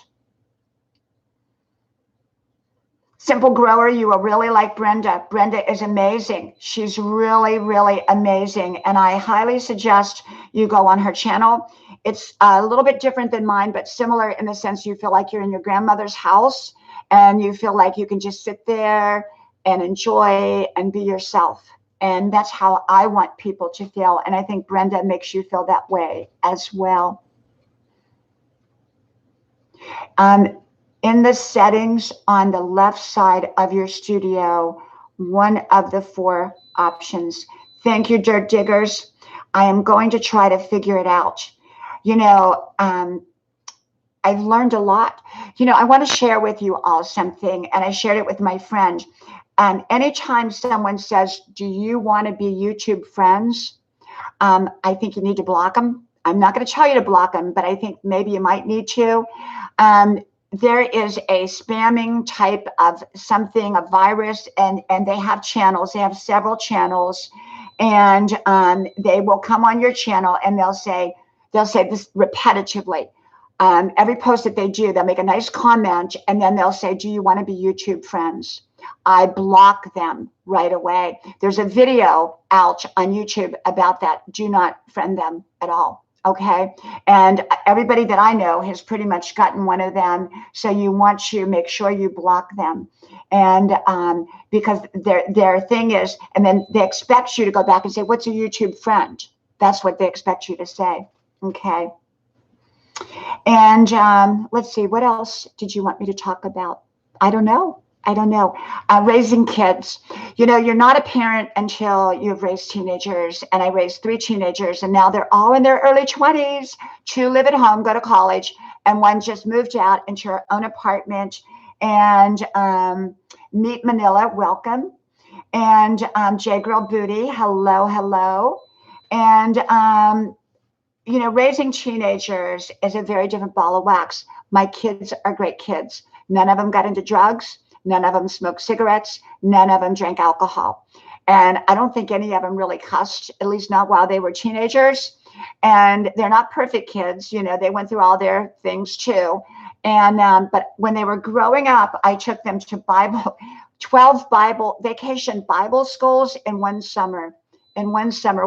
Simple grower, you will really like Brenda. Brenda is amazing. She's really, really amazing. And I highly suggest you go on her channel. It's a little bit different than mine, but similar in the sense you feel like you're in your grandmother's house and you feel like you can just sit there and enjoy and be yourself. And that's how I want people to feel. And I think Brenda makes you feel that way as well. In the settings on the left side of your studio, one of the 4 options. Thank you, Dirt Diggers. I am going to try to figure it out. You know, I've learned a lot. You know, I want to share with you all something, and I shared it with my friend. Anytime someone says, do you want to be YouTube friends? I think you need to block them. I'm not going to tell you to block them, but I think maybe you might need to. There is a spamming type of something, a virus, and they have channels. They have several channels, and they will come on your channel and they'll say this repetitively. Every post that they do, they'll make a nice comment, and then they'll say, do you want to be YouTube friends? I block them right away. There's a video out on YouTube about that. Do not friend them at all. Okay. And everybody that I know has pretty much gotten one of them. So you want to make sure you block them. And because their thing is, and then they expect you to go back and say, what's a YouTube friend? That's what they expect you to say. Okay. And let's see, what else did you want me to talk about? I don't know. Raising kids. You know, you're not a parent until you've raised teenagers. And I raised 3 teenagers, and now they're all in their early 20s. 2 live at home, go to college, and 1 just moved out into her own apartment. And meet Manila, welcome. And J Girl Booty, hello, hello. And you know, raising teenagers is a very different ball of wax. My kids are great kids. None of them got into drugs. None of them smoked cigarettes. None of them drank alcohol. And I don't think any of them really cussed, at least not while they were teenagers. And they're not perfect kids. You know, they went through all their things too. And but when they were growing up, I took them to 12 vacation Bible schools in one summer.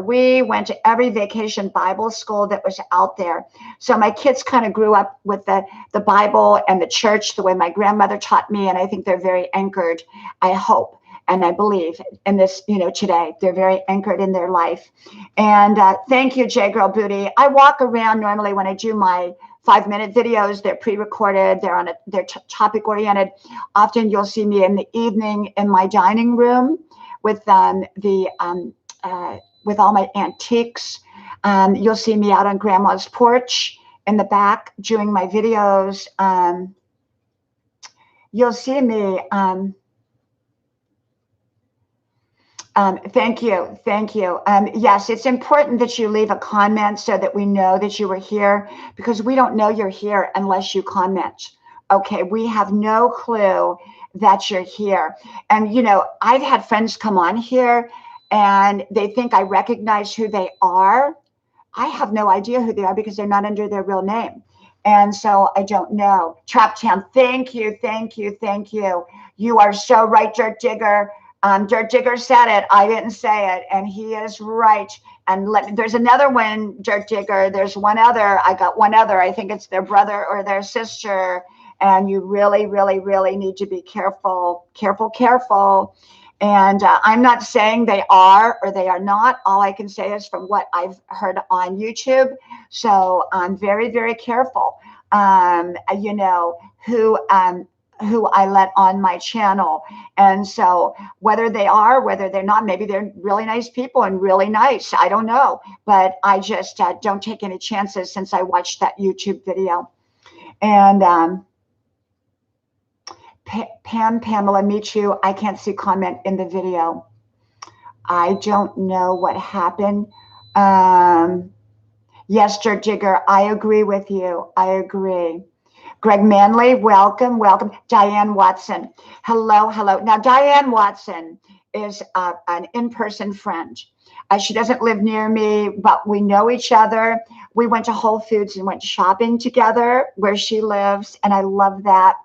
We went to every vacation Bible school that was out there. So my kids kind of grew up with the Bible and the church the way my grandmother taught me. And I think they're very anchored, I hope, and I believe in this, you know, today. They're very anchored in their life. And thank you, J Girl Booty. I walk around normally when I do my 5-minute videos. They're pre-recorded. They're topic oriented. Often you'll see me in the evening in my dining room with with all my antiques. You'll see me out on Grandma's porch in the back doing my videos. You'll see me. Thank you. Thank you. Yes, it's important that you leave a comment so that we know that you were here, because we don't know you're here unless you comment. Okay, we have no clue that you're here. And, you know, I've had friends come on here and they think I recognize who they are. I have no idea who they are because they're not under their real name. And so I don't know. Trap Town, thank you, thank you, thank you. You are so right, Dirt Digger. Dirt Digger said it. I didn't say it, and he is right. And there's another one, Dirt Digger. There's one other. I got one other. I think it's their brother or their sister. And you really, really, really need to be careful, careful, careful. And I'm not saying they are or they are not. All I can say is from what I've heard on YouTube. So I'm very, very careful, you know, who I let on my channel. And so whether they are, whether they're not, maybe they're really nice people and really nice. I don't know. But I just don't take any chances since I watched that YouTube video. And Pamela, meet you. I can't see comment in the video. I don't know what happened. Yes, Dirt Digger, I agree with you. I agree. Greg Manley, welcome, welcome. Diane Watson, hello, hello. Now, Diane Watson is an in-person friend. She doesn't live near me, but we know each other. We went to Whole Foods and went shopping together where she lives, and I love that.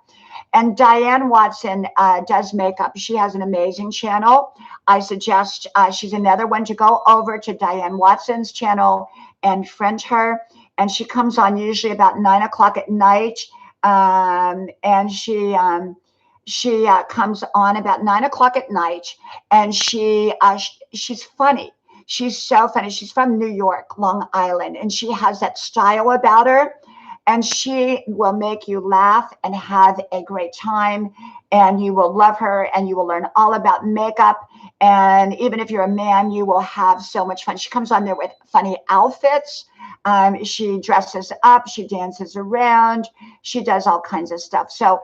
And Diane Watson does makeup. She has an amazing channel. I suggest she's another one to go over to Diane Watson's channel and friend her. And she comes on usually about 9 o'clock at night. And she comes on about 9 o'clock at night. And she's funny. She's so funny. She's from New York, Long Island. And she has that style about her. And she will make you laugh and have a great time, and you will love her, and you will learn all about makeup. And even if you're a man, you will have so much fun. She comes on there with funny outfits. She dresses up, she dances around, she does all kinds of stuff. So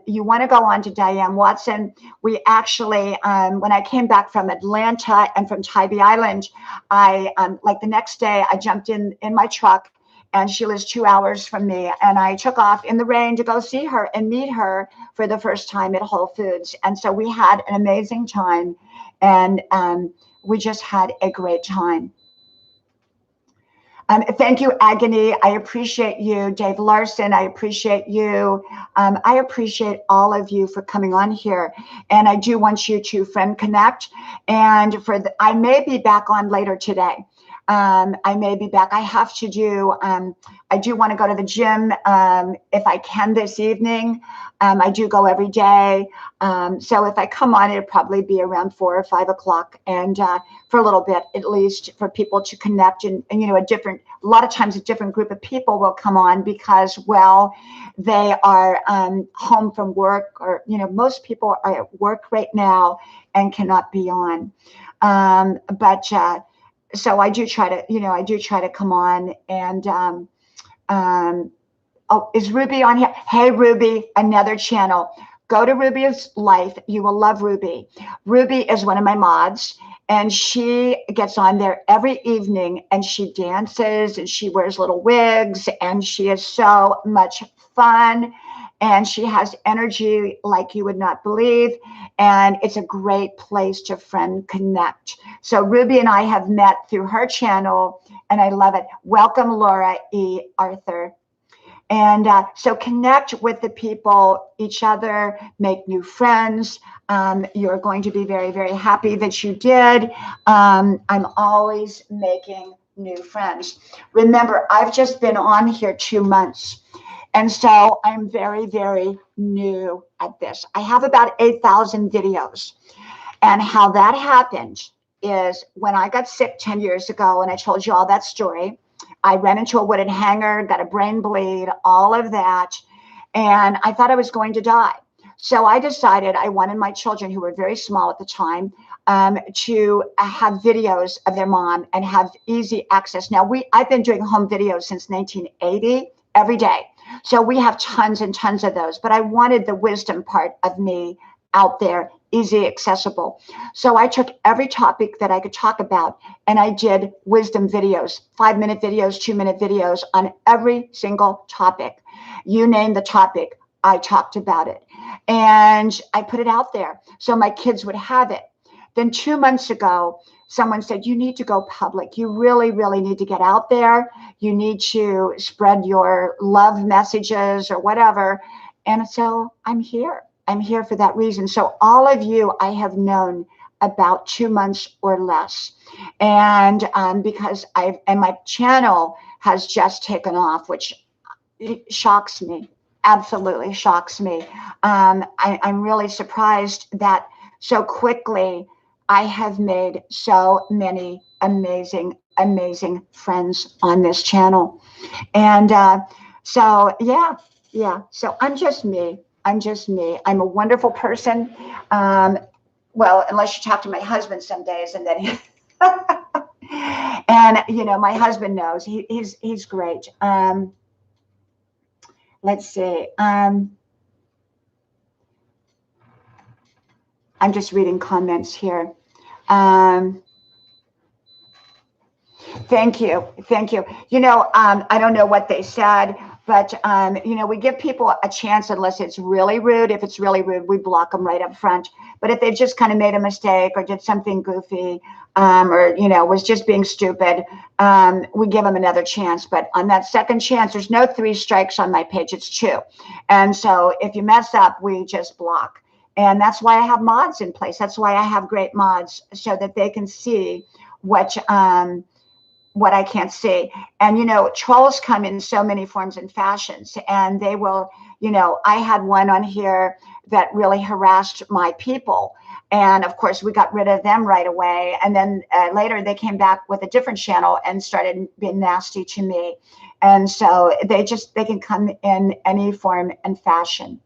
you want to go on to Diane Watson. We actually, when I came back from Atlanta and from Tybee Island, I like the next day I jumped in my truck. And she lives 2 hours from me. And I took off in the rain to go see her and meet her for the first time at Whole Foods. And so we had an amazing time. And we just had a great time. Thank you, Agony. I appreciate you. Dave Larson, I appreciate you. I appreciate all of you for coming on here. And I do want you to friend connect. And I may be back on later today. I may be back. I have to do, I do want to go to the gym if I can this evening. I do go every day. So if I come on, it'll probably be around 4 or 5 o'clock. And for a little bit, at least, for people to connect. And you know, a lot of times a different group of people will come on because, well, they are home from work, or, you know, most people are at work right now and cannot be on. So I do try to, you know, I do try to come on. And oh, is Ruby on here? Hey, Ruby, another channel. Go to Ruby's Life. You will love Ruby. Ruby is one of my mods, and she gets on there every evening, and she dances, and she wears little wigs, and she is so much fun. And she has energy like you would not believe. And it's a great place to friend connect. So Ruby and I have met through her channel, and I love it. Welcome, Laura E. Arthur. And so connect with the people, each other, make new friends. You're going to be very, very happy that you did. I'm always making new friends. Remember, I've just been on here 2 months. And so I'm very, very new at this. I have about 8,000 videos. And how that happened is when I got sick 10 years ago, and I told you all that story, I ran into a wooden hanger, got a brain bleed, all of that. And I thought I was going to die. So I decided I wanted my children, who were very small at the time, to have videos of their mom and have easy access. Now, I've been doing home videos since 1980 every day. So we have tons and tons of those. But I wanted the wisdom part of me out there, easy, accessible. So I took every topic that I could talk about and I did wisdom videos, 5-minute videos, 2-minute videos on every single topic. You name the topic, I talked about it. And I put it out there so my kids would have it. Then 2 months ago, someone said, you need to go public. You really, really need to get out there. You need to spread your love messages or whatever. And so I'm here. I'm here for that reason. So all of you I have known about 2 months or less. And because my channel has just taken off, which shocks me, absolutely shocks me. I'm really surprised that so quickly I have made so many amazing, amazing friends on this channel. And so, yeah. So I'm just me. I'm just me. I'm a wonderful person. Well, unless you talk to my husband some days, and then and you know, my husband knows he's great. Let's see. I'm just reading comments here. Thank you. You know, I don't know what they said, but you know, we give people a chance unless it's really rude. If it's really rude, we block them right up front. But if they've just kind of made a mistake or did something goofy, or you know, was just being stupid, we give them another chance. But on that second chance, there's no 3 strikes on my page; it's 2. And so if you mess up, we just block. And that's why I have mods in place. That's why I have great mods so that they can see what I can't see. And, you know, trolls come in so many forms and fashions, and they will, you know, I had one on here that really harassed my people. And of course, we got rid of them right away. And then later they came back with a different channel and started being nasty to me. And so they can come in any form and fashion.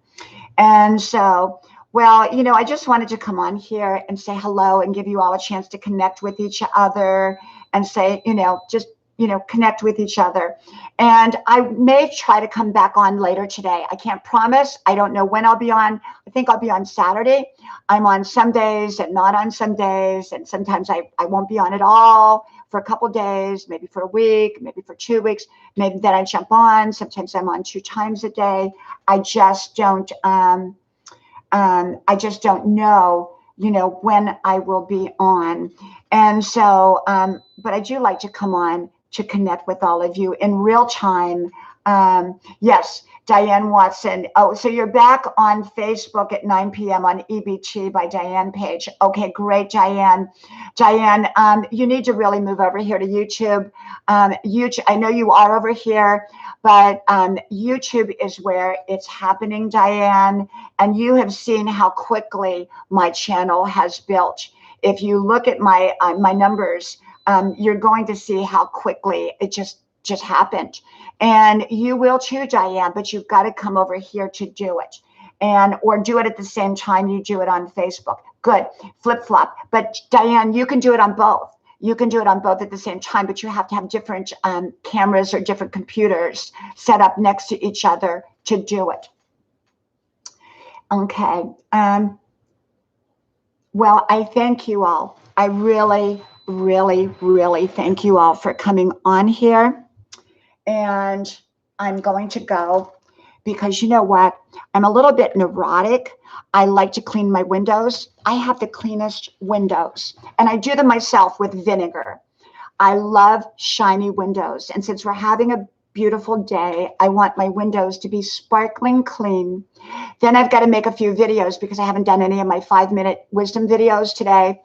And so, well, you know, I just wanted to come on here and say hello and give you all a chance to connect with each other and say, you know, just, you know, connect with each other. And I may try to come back on later today. I can't promise. I don't know when I'll be on. I think I'll be on Saturday. I'm on some days and not on some days. And sometimes I won't be on at all for a couple of days, maybe for a week, maybe for 2 weeks. Maybe then I jump on. Sometimes I'm on 2 times a day. I just don't know, you know, when I will be on. And so, but I do like to come on to connect with all of you in real time. Yes, Diane Watson. Oh, so you're back on Facebook at 9 p.m. on EBT by Diane page. Okay, great, Diane. Diane, you need to really move over here to YouTube. YouTube, I know you are over here, but YouTube is where it's happening, Diane. And you have seen how quickly my channel has built. If you look at my numbers, you're going to see how quickly it just happened. And you will too, Diane, but you've got to come over here to do it, or do it at the same time you do it on Facebook. Good, flip-flop. But Diane, you can do it on both. You can do it on both at the same time, but you have to have different cameras or different computers set up next to each other to do it. Okay. Well, I thank you all. I really, really, really thank you all for coming on here. And I'm going to go because you know what? I'm a little bit neurotic. I like to clean my windows. I have the cleanest windows, and I do them myself with vinegar. I love shiny windows. And since we're having a beautiful day, I want my windows to be sparkling clean. Then I've got to make a few videos because I haven't done any of my 5-minute wisdom videos today.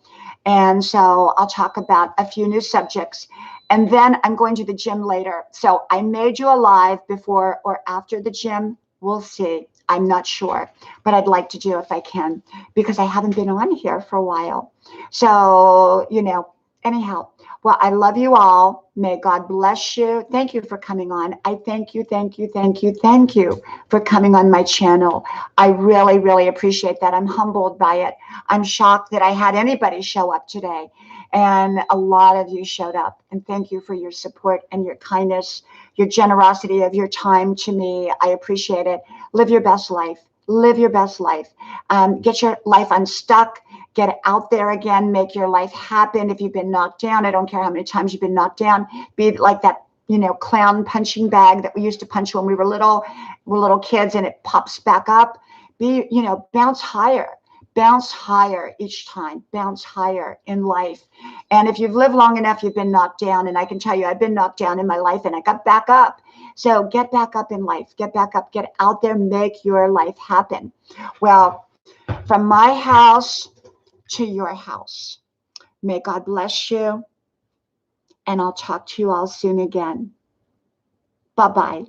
And so I'll talk about a few new subjects. And then I'm going to the gym later. So I may do a live before or after the gym. We'll see. I'm not sure, but I'd like to do if I can, because I haven't been on here for a while. So, you know, anyhow, Well, I love you all. May God bless you. Thank you for coming on. I thank you, thank you, thank you, thank you for coming on my channel. I really, really appreciate that. I'm humbled by it. I'm shocked that I had anybody show up today. And a lot of you showed up. And thank you for your support and your kindness, your generosity of your time to me. I appreciate it. Live your best life. Live your best life. Get your life unstuck. Get out there again. Make your life happen. If you've been knocked down, I don't care how many times you've been knocked down. Be like that, clown punching bag that we used to punch when we were little kids, and it pops back up. Bounce higher. Bounce higher each time. Bounce higher in life. And if you've lived long enough, you've been knocked down. And I can tell you, I've been knocked down in my life, and I got back up. So get back up in life. Get back up. Get out there. Make your life happen. Well, from my house to your house, may God bless you. And I'll talk to you all soon again. Bye-bye.